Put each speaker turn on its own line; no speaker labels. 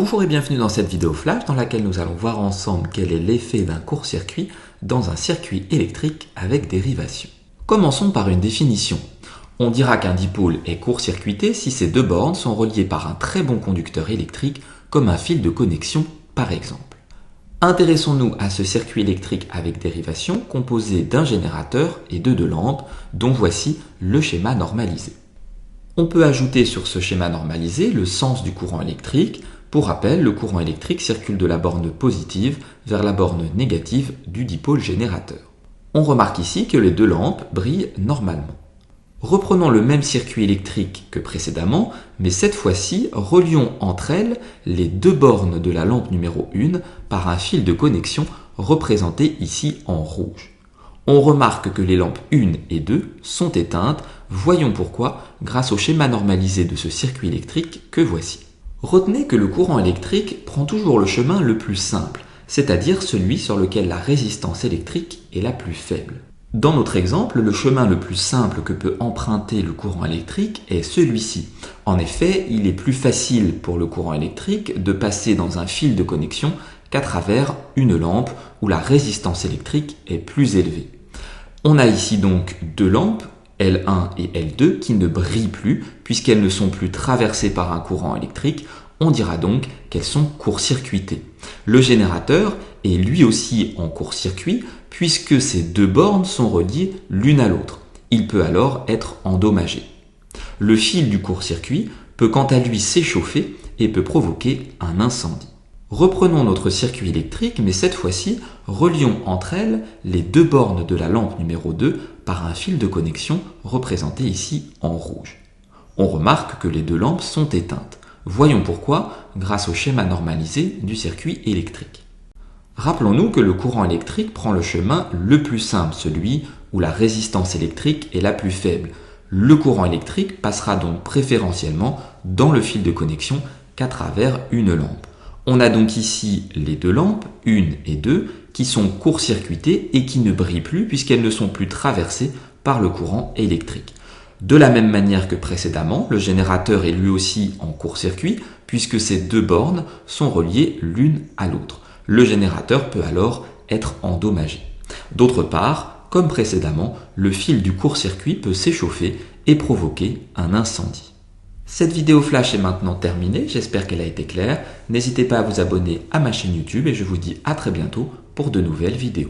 Bonjour et bienvenue dans cette vidéo flash dans laquelle nous allons voir ensemble quel est l'effet d'un court-circuit dans un circuit électrique avec dérivation. Commençons par une définition. On dira qu'un dipôle est court-circuité si ces deux bornes sont reliées par un très bon conducteur électrique comme un fil de connexion par exemple. Intéressons-nous à ce circuit électrique avec dérivation composé d'un générateur et de deux lampes dont voici le schéma normalisé. On peut ajouter sur ce schéma normalisé le sens du courant électrique. Pour rappel, le courant électrique circule de la borne positive vers la borne négative du dipôle générateur. On remarque ici que les deux lampes brillent normalement. Reprenons le même circuit électrique que précédemment, mais cette fois-ci, relions entre elles les deux bornes de la lampe numéro 1 par un fil de connexion représenté ici en rouge. On remarque que les lampes 1 et 2 sont éteintes, voyons pourquoi grâce au schéma normalisé de ce circuit électrique que voici. Retenez que le courant électrique prend toujours le chemin le plus simple, c'est-à-dire celui sur lequel la résistance électrique est la plus faible. Dans notre exemple, le chemin le plus simple que peut emprunter le courant électrique est celui-ci. En effet, il est plus facile pour le courant électrique de passer dans un fil de connexion qu'à travers une lampe où la résistance électrique est plus élevée. On a ici donc deux lampes, L1 et L2, qui ne brillent plus puisqu'elles ne sont plus traversées par un courant électrique. On dira donc qu'elles sont court-circuitées. Le générateur est lui aussi en court-circuit puisque ces deux bornes sont reliées l'une à l'autre. Il peut alors être endommagé. Le fil du court-circuit peut quant à lui s'échauffer et peut provoquer un incendie. Reprenons notre circuit électrique, mais cette fois-ci, relions entre elles les deux bornes de la lampe numéro 2 par un fil de connexion représenté ici en rouge. On remarque que les deux lampes sont éteintes. Voyons pourquoi grâce au schéma normalisé du circuit électrique. Rappelons-nous que le courant électrique prend le chemin le plus simple, celui où la résistance électrique est la plus faible. Le courant électrique passera donc préférentiellement dans le fil de connexion qu'à travers une lampe. On a donc ici les deux lampes, 1 et 2, qui sont court-circuitées et qui ne brillent plus puisqu'elles ne sont plus traversées par le courant électrique. De la même manière que précédemment, le générateur est lui aussi en court-circuit puisque ces deux bornes sont reliées l'une à l'autre. Le générateur peut alors être endommagé. D'autre part, comme précédemment, le fil du court-circuit peut s'échauffer et provoquer un incendie. Cette vidéo flash est maintenant terminée, j'espère qu'elle a été claire. N'hésitez pas à vous abonner à ma chaîne YouTube et je vous dis à très bientôt pour de nouvelles vidéos.